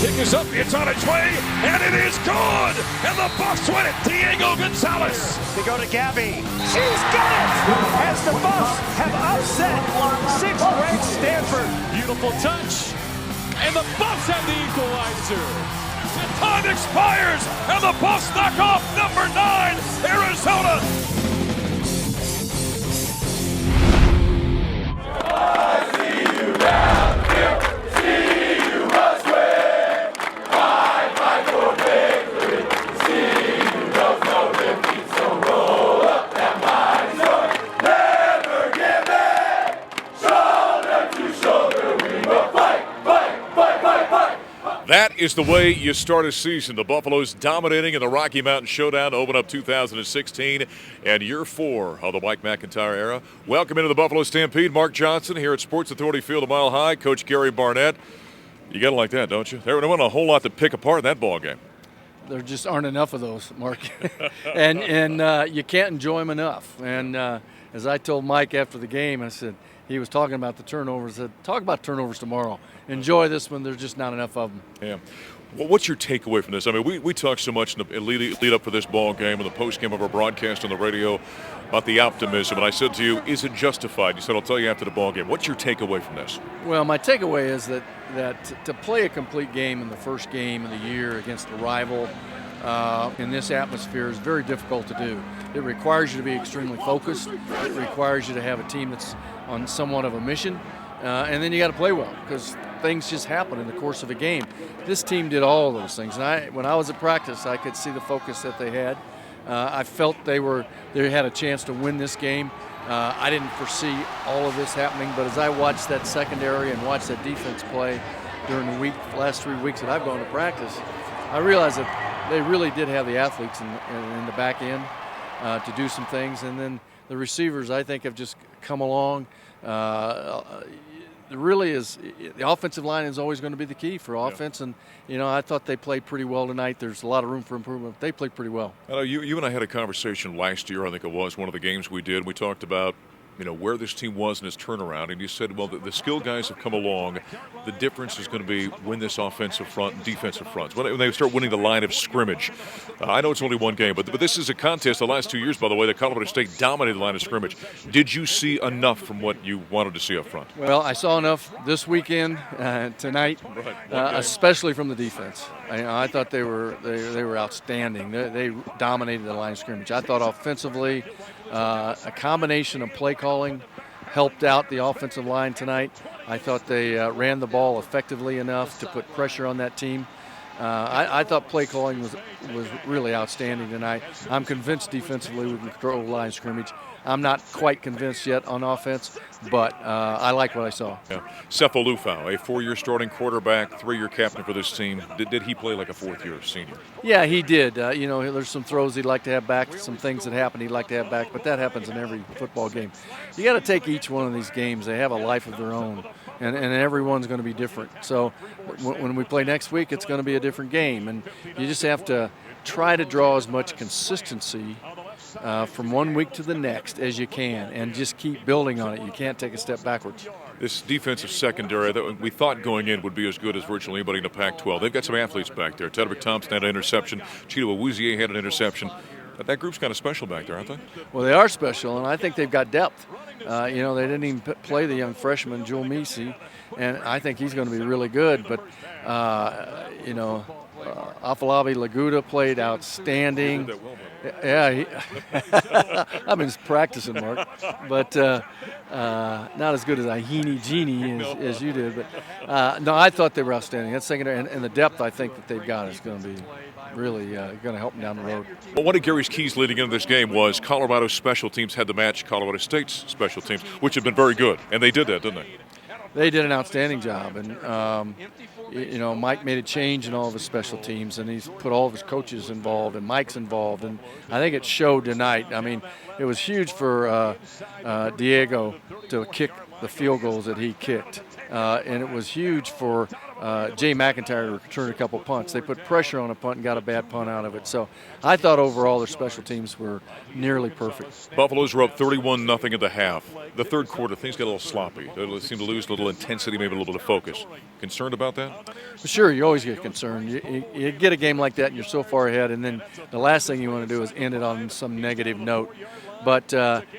Kick is up, it's on its way, and it is good! And the Buffs win it, Diego Gonzalez. They go to Gabby. She's got it! As the Buffs have upset 6th-ranked Stanford. Beautiful touch, and the Buffs have the equalizer. The time expires, and the Buffs knock off number 9, Arizona. I see you down here, see you must win. Fight for victory, see you knows no defeat. So roll up that mighty sword, never give in. Shoulder to shoulder, we will fight, fight, fight, fight, fight. That is the way you start a season. The Buffaloes dominating in the Rocky Mountain Showdown to open up 2016 and year 4 of the Mike McIntyre era. Welcome into the Buffalo Stampede. Mark Johnson here at Sports Authority Field a Mile High. Coach Gary Barnett. You got to like that, don't you? There wasn't a whole lot to pick apart in that ball game. There just aren't enough of those, Mark. and you can't enjoy them enough. And as I told Mike after the game, I said, he was talking about the turnovers. I said, talk about turnovers tomorrow. Enjoy this one. There's just not enough of them. Yeah. Well, what's your takeaway from this? I mean, we talked so much in the lead up for this ball game and the post game of our broadcast on the radio about the optimism. And I said to you, is it justified? You said, I'll tell you after the ball game. What's your takeaway from this? Well, my takeaway is that to play a complete game in the first game of the year against a rival in this atmosphere is very difficult to do. It requires you to be extremely focused. It requires you to have a team that's on somewhat of a mission. And then you got to play well because things just happen in the course of a game. This team did all of those things. And when I was at practice, I could see the focus that they had. I felt they had a chance to win this game. I didn't foresee all of this happening, but as I watched that secondary and watched that defense play during the last 3 weeks that I've gone to practice, I realized that they really did have the athletes in the back end to do some things. And then the receivers, I think, have just come along. Really is the offensive line is always going to be the key for offense, and I thought they played pretty well tonight. There's a lot of room for improvement. They played pretty well. I know you and I had a conversation last year. I think it was one of the games we did. We talked about where this team was in its turnaround, and you said, well, the skill guys have come along. The difference is going to be when this offensive front and defensive fronts, when they start winning the line of scrimmage. I know it's only one game, but this is a contest. The last 2 years, by the way, that Colorado State dominated the line of scrimmage. Did you see enough from what you wanted to see up front? Well, I saw enough this weekend, tonight, especially from the defense. I thought they were outstanding. They dominated the line of scrimmage. I thought offensively, a combination of play calling helped out the offensive line tonight. I thought they ran the ball effectively enough to put pressure on that team. I thought play calling was really outstanding tonight. I'm convinced defensively we can control the line of scrimmage. I'm not quite convinced yet on offense, but I like what I saw. Yeah. Sefo Lufau, a 4-year starting quarterback, 3-year captain for this team. Did he play like a 4th-year senior? Yeah, he did. There's some throws he'd like to have back, some things that happen he'd like to have back, but that happens in every football game. You got to take each one of these games. They have a life of their own, and everyone's going to be different. So when we play next week, it's going to be a different game, and you just have to try to draw as much consistency from 1 week to the next as you can, and just keep building on it. You can't take a step backwards. This defensive secondary that we thought going in would be as good as virtually anybody in the Pac-12. They've got some athletes back there. Tedrick Thompson had an interception. Chidobe Awuzie had an interception. But that group's kind of special back there, aren't they? Well, they are special, and I think they've got depth. They didn't even play the young freshman, Joel Misi, and I think he's going to be really good. But, Afalabi Laguda played outstanding. Yeah, I've been practicing, Mark, but not as good as Ahini Genie as you did. But no, I thought they were outstanding. That secondary and the depth I think that they've got is going to be really going to help them down the road. Well, one of Gary's keys leading into this game was Colorado's special teams had to match Colorado State's special teams, which have been very good, and they did that, didn't they? They did an outstanding job, and Mike made a change in all of his special teams, and he's put all of his coaches involved, and Mike's involved, and I think it showed tonight. I mean, it was huge for Diego to kick the field goals that he kicked. And it was huge for Jay McIntyre to return a couple punts. They put pressure on a punt and got a bad punt out of it. So I thought overall their special teams were nearly perfect. Buffaloes were up 31-0 at the half. The third quarter, things got a little sloppy. They seemed to lose a little intensity, maybe a little bit of focus. Concerned about that? Sure, you always get concerned. You get a game like that and you're so far ahead, and then the last thing you want to do is end it on some negative note. But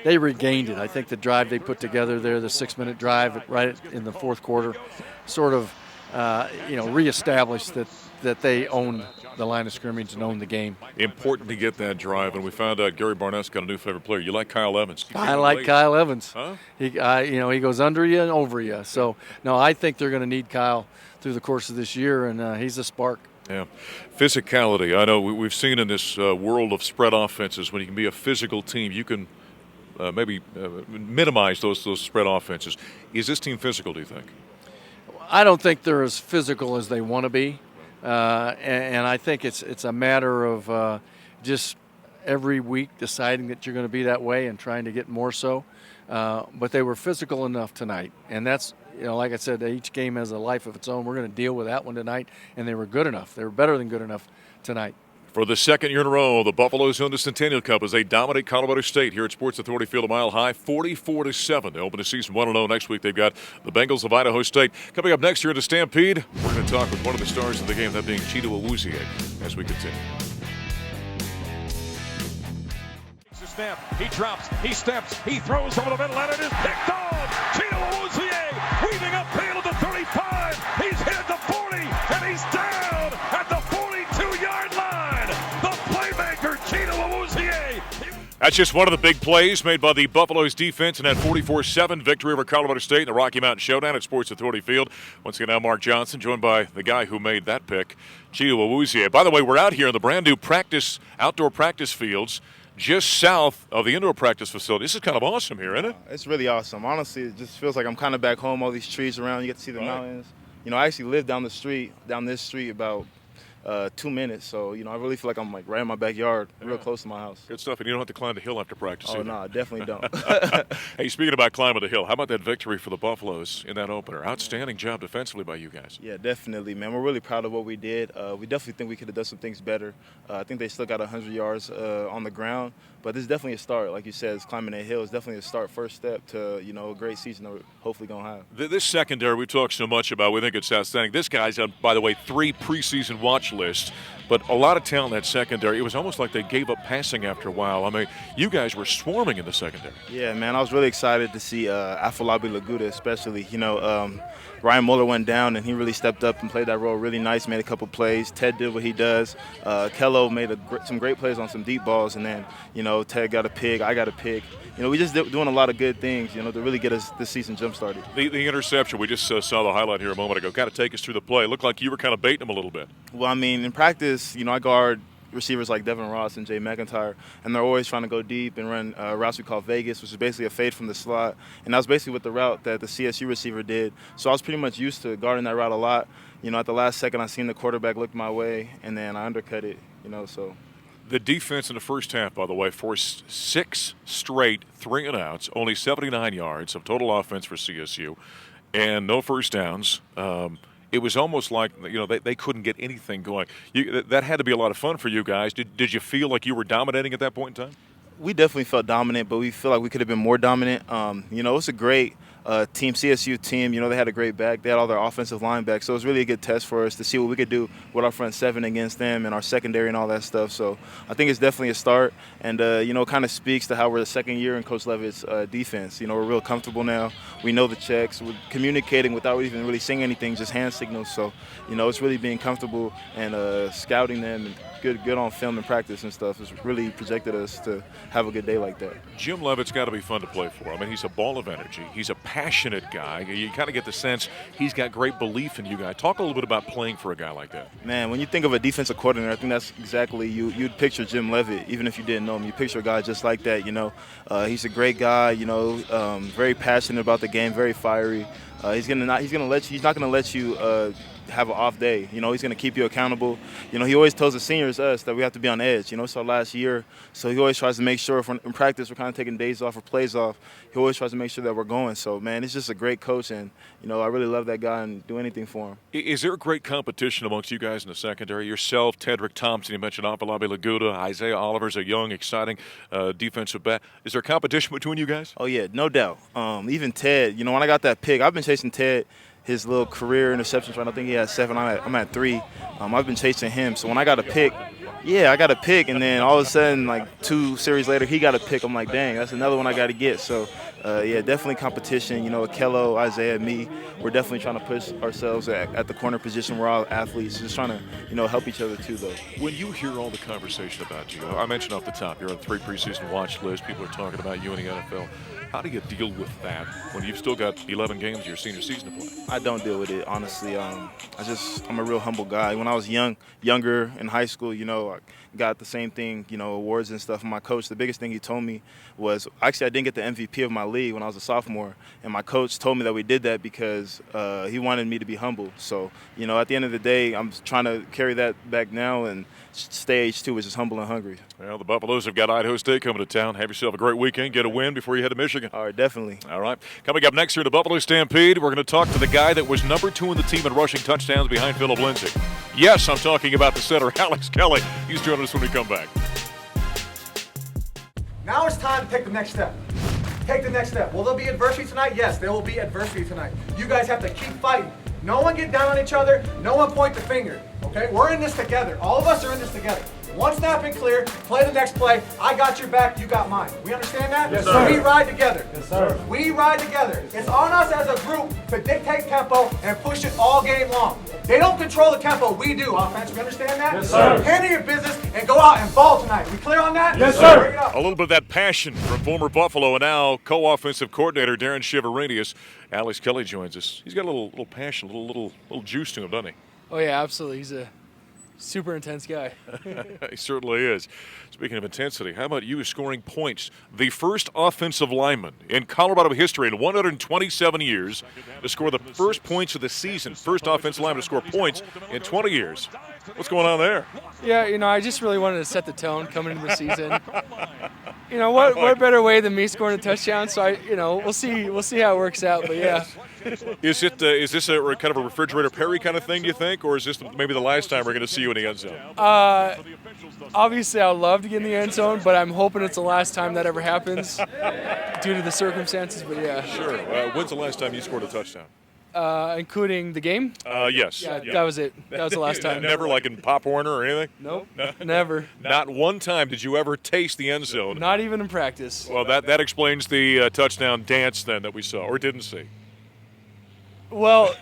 they regained it. I think the drive they put together there, the 6-minute drive right in the fourth quarter, sort of reestablished that they owned the line of scrimmage and owned the game. Important to get that drive, and we found out Gary Barnett's got a new favorite player. You like Kyle Evans? I like Kyle Evans. Huh? He goes under you and over you. So, no, I think they're going to need Kyle through the course of this year, and he's a spark. Yeah. Physicality. I know we've seen in this world of spread offenses, when you can be a physical team, you can maybe minimize those spread offenses. Is this team physical, do you think? I don't think they're as physical as they want to be. And I think it's a matter of just every week deciding that you're going to be that way and trying to get more so. But they were physical enough tonight. And that's, like I said, each game has a life of its own. We're going to deal with that one tonight. And they were good enough. They were better than good enough tonight. For the second year in a row, the Buffaloes win the Centennial Cup as they dominate Colorado State here at Sports Authority Field a Mile High, 44-7. They open the season 1-0. Next week they've got the Bengals of Idaho State. Coming up next year in the Stampede, we're going to talk with one of the stars of the game, that being Chidobe Awuzie, as we continue. Snap. He drops. He steps. He throws over the middle, and it is picked off. Chidobe Awuzie weaving upfield at the 35. He's hit at the 40, and he's down at the 42-yard line. The playmaker, Chidobe Awuzie. That's just one of the big plays made by the Buffaloes defense in that 44-7 victory over Colorado State in the Rocky Mountain Showdown at Sports Authority Field. Once again, now Mark Johnson, joined by the guy who made that pick, Chidobe Awuzie. By the way, we're out here in the brand new outdoor practice fields, just south of the indoor practice facility. This is kind of awesome here, isn't it? It's really awesome. Honestly, it just feels like I'm kind of back home. All these trees around, you get to see the mountains. I actually live down this street about 2 minutes. So, I really feel like I'm right in my backyard, real close to my house. Good stuff. And you don't have to climb the hill after practice. Oh, no, I definitely don't. Hey, speaking about climbing the hill, how about that victory for the Buffaloes in that opener? Outstanding job defensively by you guys. Yeah, definitely, man. We're really proud of what we did. We definitely think we could have done some things better. I think they still got 100 yards on the ground. But this is definitely a start. Like you said, it's climbing that hill. It's definitely a start, first step to, a great season that we're hopefully going to have. This secondary we talk so much about, we think it's outstanding. This guy's on, by the way, 3 preseason watch lists. But a lot of talent in that secondary. It was almost like they gave up passing after a while. I mean, you guys were swarming in the secondary. Yeah, man, I was really excited to see Afolabi Laguda especially. Ryan Muller went down, and he really stepped up and played that role really nice, made a couple plays. Ted did what he does. Kelley made some great plays on some deep balls, and then, Ted got a pick, I got a pick. We just doing a lot of good things, to really get us this season jump-started. The interception, we just saw the highlight here a moment ago. Got to take us through the play. It looked like you were kind of baiting him a little bit. Well, I mean, in practice, I guard receivers like Devin Ross and Jay McIntyre, and they're always trying to go deep and run routes we call Vegas, which is basically a fade from the slot. And that was basically what the route that the CSU receiver did. So I was pretty much used to guarding that route a lot. At the last second, I seen the quarterback look my way, and then I undercut it, so. The defense in the first half, by the way, forced 6 straight 3-and-outs, only 79 yards of total offense for CSU, and no first downs. It was almost like, they couldn't get anything going. That had to be a lot of fun for you guys. Did you feel like you were dominating at that point in time? We definitely felt dominant, but we feel like we could have been more dominant. It's a great CSU team. They had a great back. They had all their offensive line back. So it was really a good test for us to see what we could do with our front 7 against them and our secondary and all that stuff. So I think it's definitely a start. And, kind of speaks to how we're the second year in Coach Levitt's defense. We're real comfortable now. We know the checks. We're communicating without even really saying anything, just hand signals. So, it's really being comfortable and scouting them and good on film and practice and stuff. It's really projected us to have a good day like that. Jim Levitt's got to be fun to play for. I mean, he's a ball of energy. He's a passionate guy. You kind of get the sense he's got great belief in you guys. Talk a little bit about playing for a guy like that. Man, when you think of a defensive coordinator, I think that's exactly you'd picture Jim Levitt, even if you didn't know him. You picture a guy just like that. He's a great guy. Very passionate about the game, very fiery. He's not gonna let you have an off day. You know, he's going to keep you accountable. You know, he always tells the seniors, us, that we have to be on edge. You know, it's our last year, so he always tries to make sure if in practice we're kind of taking days off or plays off, he always tries to make sure that we're going. So, man, it's just a great coach, and, you know, I really love that guy and do anything for him. Is there a great competition amongst you guys in the secondary? Yourself, Tedrick Thompson, you mentioned Apalabi Laguda, Isaiah Oliver's a young, exciting defensive back. Is there competition between you guys? Oh, yeah, no doubt. Even Ted, you know, when I got that pick, I've been chasing Ted his little career interceptions right. I think he had 7. I'm at 3. I've been chasing him. So when I got a pick, I got a pick, and then all of a sudden, like 2 series later, he got a pick. I'm like, dang, that's another one I got to get. So, definitely competition. You know, Kelley, Isaiah, me, we're definitely trying to push ourselves at the corner position. We're all athletes, just trying to, you know, help each other too, though. When you hear all the conversation about you, I mentioned off the top, you're on 3 preseason watch lists. People are talking about you in the NFL. How do you deal with that when you've still got 11 games of your senior season to play? I don't deal with it, honestly. I'm a real humble guy. When I was younger in high school, you know, I got the same thing, you know, awards and stuff. And my coach, the biggest thing he told me was, actually I didn't get the MVP of my league when I was a sophomore. And my coach told me that we did that because he wanted me to be humble. So, you know, at the end of the day, I'm trying to carry that back now and stage 2 is just humble and hungry. Well, the Buffaloes have got Idaho State coming to town. Have yourself a great weekend. Get a win before you head to Michigan. All right, definitely. All right. Coming up next here at the Buffalo Stampede, we're going to talk to the guy that was number 2 in the team in rushing touchdowns behind Phillip Lindsay. Yes, I'm talking about the center, Alex Kelley. He's joining us when we come back. Now it's time to take the next step. Take the next step. Will there be adversity tonight? Yes, there will be adversity tonight. You guys have to keep fighting. No one get down on each other. No one point the finger. Okay? We're in this together. All of us are in this together. One snap and clear. Play the next play. I got your back. You got mine. We understand that? Yes, sir. We ride together. Yes, sir. We ride together. It's on us as a group to dictate tempo and push it all game long. They don't control the tempo. We do, offense. We understand that? Yes, sir. Handle your business and go out and ball tonight. We clear on that? Yes, sir. Bring it up. A little bit of that passion from former Buffalo and now co-offensive coordinator Darren Shiverinius. Alex Kelley joins us. He's got a little passion, a little juice to him, doesn't he? Oh, yeah, absolutely. He's a super intense guy. He certainly is. Speaking of intensity, how about you scoring points? The first offensive lineman in Colorado history in 127 years to score the first points of the season. First offensive lineman to score points in 20 years. What's going on there? Yeah, you know, I just really wanted to set the tone coming into the season. You know, what better way than me scoring a touchdown? So we'll see how it works out. But yeah. Is this a kind of a refrigerator Perry kind of thing, do you think, or is this maybe the last time we're going to see you in the end zone? Obviously, I'd love to get in the end zone, but I'm hoping it's the last time that ever happens due to the circumstances. But yeah. Sure. When's the last time you scored a touchdown? Including the game? Yes. Yeah, that was it. That was the last time. Never like in Pop Warner or anything? Nope. Never. Not one time did you ever taste the end zone. Not even in practice. Well, that explains the touchdown dance then that we saw or didn't see. Well,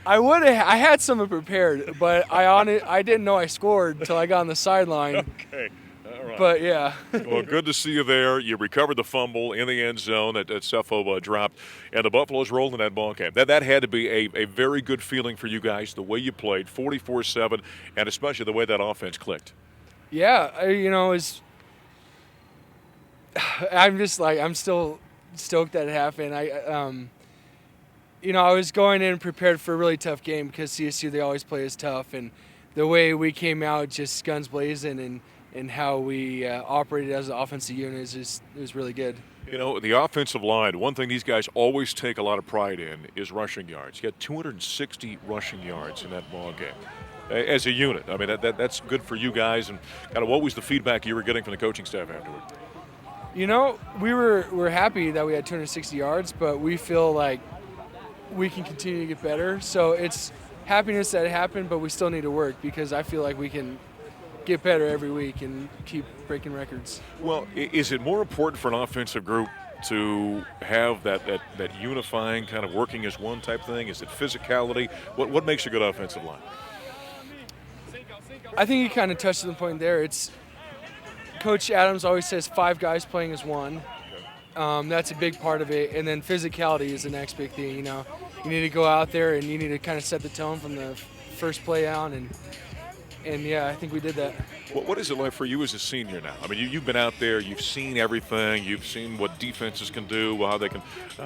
I had something prepared, but I didn't know I scored until I got on the sideline. Okay. All right. But yeah. Well, good to see you there. You recovered the fumble in the end zone that Cepho dropped, and the Buffaloes rolled in that ball game. That had to be a very good feeling for you guys, the way you played, 44-7, and especially the way that offense clicked. Yeah, I'm still stoked that it happened. I was going in prepared for a really tough game because CSU, they always play as tough, and the way we came out just guns blazing and how we operated as an offensive unit is really good. You know, the offensive line, one thing these guys always take a lot of pride in is rushing yards. You got 260 rushing yards in that ball game as a unit. I mean, that's good for you guys. And kind of what was the feedback you were getting from the coaching staff afterward? You know, we're happy that we had 260 yards, but we feel like we can continue to get better. So it's happiness that it happened, but we still need to work because I feel like we can get better every week and keep breaking records. Well, is it more important for an offensive group to have that unifying kind of working as one type thing? Is it physicality? What makes a good offensive line? I think you kind of touched on the point there. It's Coach Adams always says 5 guys playing as one. That's a big part of it. And then physicality is the next big thing. You know, you need to go out there and you need to kind of set the tone from the first play out. And And yeah, I think we did that. What is it like for you as a senior now? I mean, you've been out there, you've seen everything, you've seen what defenses can do, how they can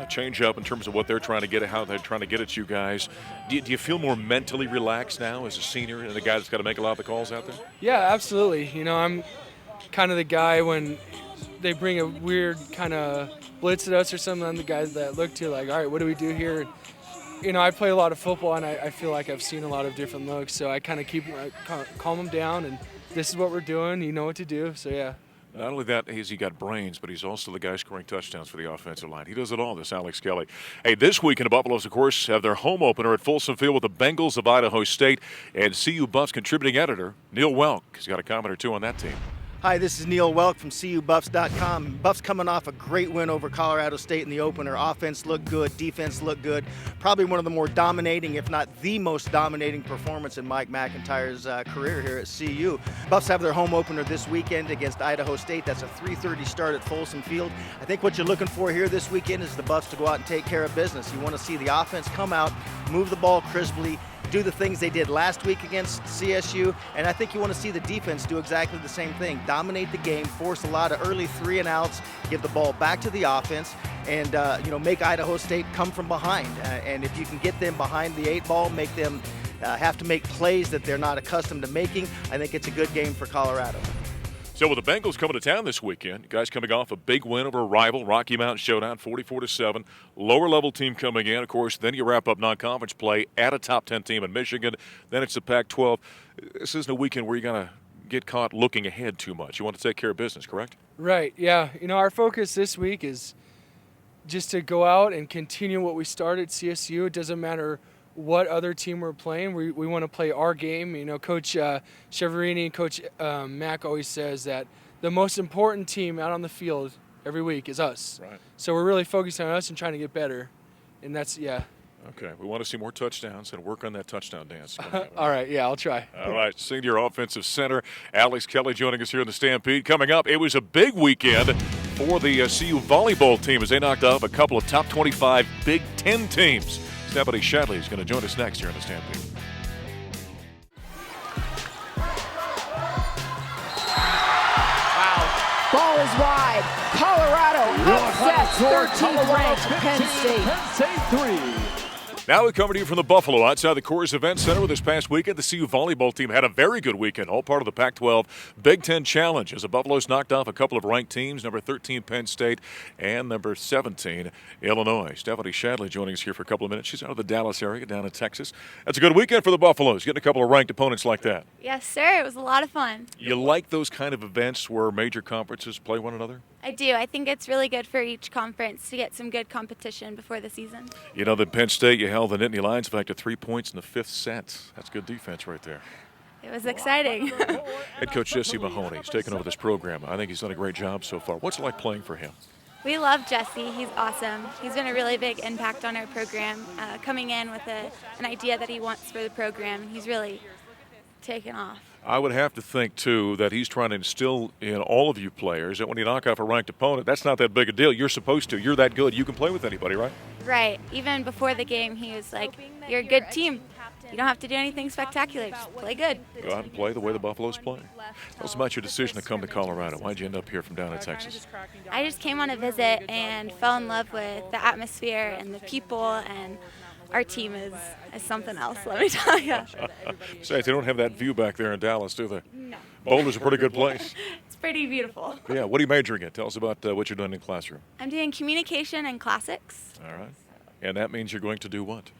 change up in terms of what they're trying to get at, how they're trying to get at you guys. Do you feel more mentally relaxed now as a senior and the guy that's got to make a lot of the calls out there? Yeah, absolutely. You know, I'm kind of the guy when they bring a weird kind of blitz at us or something, I'm the guy that look to like, all right, what do we do here? You know, I play a lot of football, and I feel like I've seen a lot of different looks, so I kind of calm them down, and this is what we're doing. You know what to do, so yeah. Not only that, has he got brains, but he's also the guy scoring touchdowns for the offensive line. He does it all, this Alex Kelley. Hey, this weekend, the Buffaloes, of course, have their home opener at Folsom Field with the Bengals of Idaho State, and CU Buffs contributing editor Neill Woelk has got a comment or two on that team. Hi, this is Neill Woelk from CUBuffs.com. Buffs coming off a great win over Colorado State in the opener. Offense looked good, defense looked good. Probably one of the more dominating, if not the most dominating performance in Mike McIntyre's career here at CU. Buffs have their home opener this weekend against Idaho State. That's a 3:30 start at Folsom Field. I think what you're looking for here this weekend is the Buffs to go out and take care of business. You want to see the offense come out, move the ball crisply, do the things they did last week against CSU, and I think you want to see the defense do exactly the same thing. Dominate the game, force a lot of early 3-and-outs, give the ball back to the offense, and make Idaho State come from behind. And if you can get them behind the 8 ball, make them have to make plays that they're not accustomed to making, I think it's a good game for Colorado. So with the Bengals coming to town this weekend, you guys coming off a big win over a rival, Rocky Mountain Showdown, 44-7. Lower level team coming in, of course. Then you wrap up non-conference play at a top 10 team in Michigan. Then it's the Pac-12. This isn't a weekend where you're going to get caught looking ahead too much. You want to take care of business, correct? Right, yeah. You know, our focus this week is just to go out and continue what we started at CSU. It doesn't matter what other team we're playing. We want to play our game. You know, Coach Cheverini, Coach Mack always says that the most important team out on the field every week is us. Right. So we're really focused on us and trying to get better. And that's, yeah. Okay, we want to see more touchdowns and work on that touchdown dance. All right, yeah, I'll try. All right, senior offensive center Alex Kelley joining us here in the Stampede. Coming up, it was a big weekend for the CU volleyball team as they knocked off a couple of top 25 Big Ten teams. Stephanie Shadley is going to join us next here in the Stampede. Wow. Ball is wide. Colorado upsets 13th ranked Penn State. Now we come to you from the Buffalo outside the Coors Event Center with this past weekend. The CU volleyball team had a very good weekend, all part of the Pac-12 Big Ten Challenge as the Buffaloes knocked off a couple of ranked teams, number 13 Penn State and number 17 Illinois. Stephanie Shadley joining us here for a couple of minutes. She's out of the Dallas area, down in Texas. That's a good weekend for the Buffaloes, getting a couple of ranked opponents like that. Yes, sir. It was a lot of fun. You like those kind of events where major conferences play one another? I do. I think it's really good for each conference to get some good competition before the season. You know, that Penn State, you held the Nittany Lions back to 3 points in the 5th set. That's good defense right there. It was exciting. Head coach Jesse Mahoney has taken over this program. I think he's done a great job so far. What's it like playing for him? We love Jesse. He's awesome. He's been a really big impact on our program, coming in with an idea that he wants for the program, and he's really taken off. I would have to think, too, that he's trying to instill in all of you players that when you knock off a ranked opponent, that's not that big a deal. You're supposed to. You're that good. You can play with anybody, right? Right. Even before the game, he was like, you're a good team. You don't have to do anything spectacular. Just play good. Go out and play the way the Buffaloes play. Tell us about your decision to come to Colorado. Why'd you end up here from down in Texas? I just came on a visit and fell in love with the atmosphere and the people, and our team is something else, let me tell you. Say, they don't have that view back there in Dallas, do they? No. Boulder's a pretty good place. It's pretty beautiful. Yeah, what are you majoring in? Tell us about what you're doing in the classroom. I'm doing communication and classics. All right. And that means you're going to do what?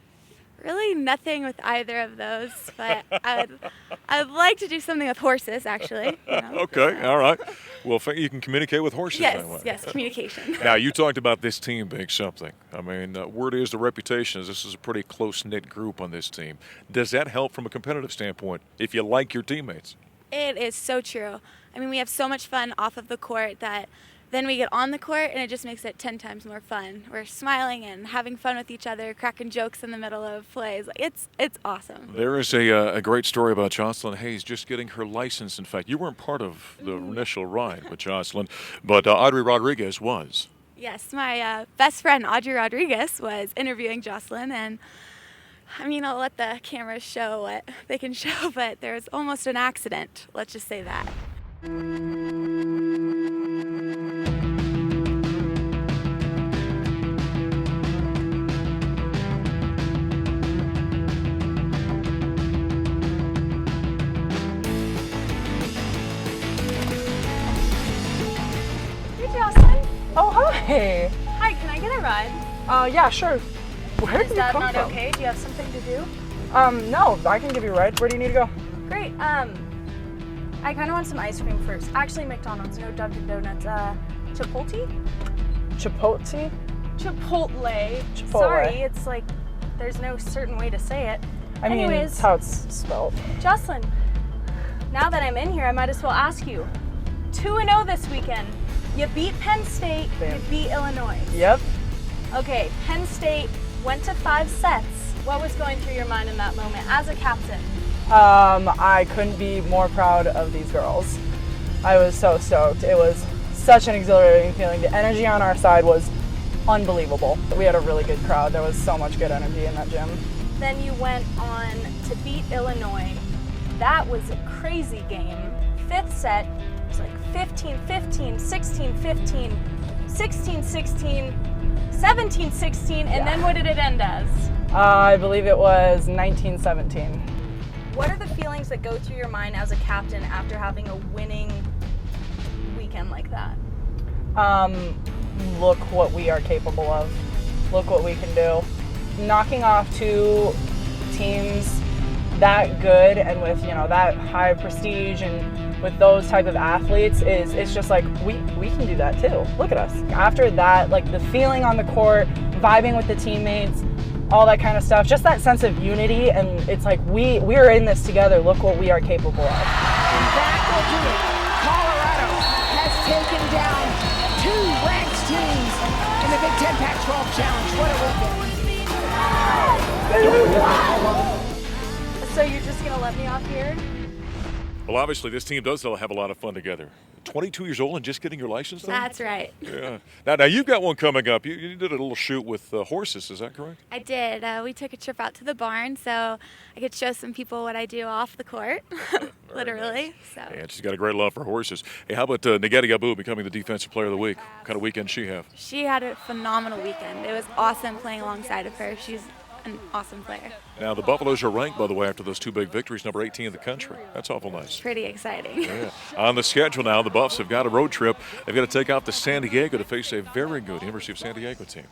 Really nothing with either of those, but I'd like to do something with horses, actually. You know? Okay, all right. Well, you can communicate with horses that way. Yes, communication. Now, you talked about this team being something. I mean, word is the reputation is this is a pretty close-knit group on this team. Does that help from a competitive standpoint if you like your teammates? It is so true. I mean, we have so much fun off of the court that then we get on the court and it just makes it 10 times more fun. We're smiling and having fun with each other, cracking jokes in the middle of plays. It's awesome. There is a great story about Jocelyn Hayes just getting her license. In fact, you weren't part of the initial ride with Jocelyn, but Audrey Rodriguez was. Yes, my best friend Audrey Rodriguez was interviewing Jocelyn, and I mean, I'll let the cameras show what they can show, but there was almost an accident. Let's just say that. Oh, hi. Hi, can I get a ride? Yeah, sure. Where did you come from? Is that not okay? Do you have something to do? No, I can give you a ride. Where do you need to go? Great. I kind of want some ice cream first. Actually, McDonald's, no Dunkin' Donuts. Chipotle? Chipotle? Chipotle. Chipotle. Sorry, it's like there's no certain way to say it. I mean, it's how it's spelled. Jocelyn, now that I'm in here, I might as well ask you. 2-0 this weekend. You beat Penn State, you beat Illinois. Yep. Okay, Penn State went to 5 sets. What was going through your mind in that moment as a captain? I couldn't be more proud of these girls. I was so stoked. It was such an exhilarating feeling. The energy on our side was unbelievable. We had a really good crowd. There was so much good energy in that gym. Then you went on to beat Illinois. That was a crazy game. 5th set, it was like 15-15, 16-15, 16-16, 17-16, and then what did it end as? I believe it was 19-17. What are the feelings that go through your mind as a captain after having a winning weekend like that? Look what we are capable of. Look what we can do. Knocking off 2 teams that good and with, that high prestige and with those type of athletes it's just like we can do that too. Look at us. After that, like the feeling on the court, vibing with the teammates, all that kind of stuff, just that sense of unity, and it's like we're in this together. Look what we are capable of. And that will do it. Colorado has taken down 2 ranked teams in the Big Ten Pac-12 Challenge. What a weekend. So you're just gonna let me off here? Well, obviously, this team does have a lot of fun together. 22 years old and just getting your license, though? That's right. Yeah. Now you've got one coming up. You did a little shoot with horses, is that correct? I did. We took a trip out to the barn, so I could show some people what I do off the court, literally. Nice. So. And she's got a great love for horses. Hey, how about Nigeti Abu becoming the Defensive Player of the Week? What kind of weekend she have? She had a phenomenal weekend. It was awesome playing alongside of her. She's an awesome player. Now, the Buffaloes are ranked, by the way, after those 2 big victories, number 18 in the country. That's awful nice. Pretty exciting. Yeah. On the schedule now, the Buffs have got a road trip. They've got to take out to San Diego to face a very good University of San Diego team.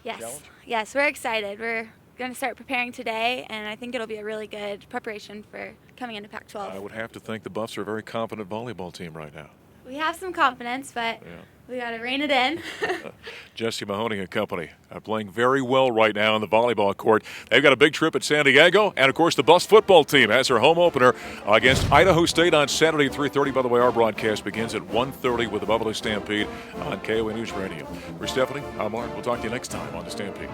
Yes. Yes, we're excited. We're going to start preparing today, and I think it'll be a really good preparation for coming into Pac-12. I would have to think the Buffs are a very confident volleyball team right now. We have some confidence, but we got to rein it in. Jesse Mahoney and company are playing very well right now on the volleyball court. They've got a big trip at San Diego, and of course the Buffs football team has their home opener against Idaho State on Saturday at 3:30. By the way, our broadcast begins at 1:30 with the Buffalo Stampede on KOA News Radio. For Stephanie, I'm Mark. We'll talk to you next time on the Stampede.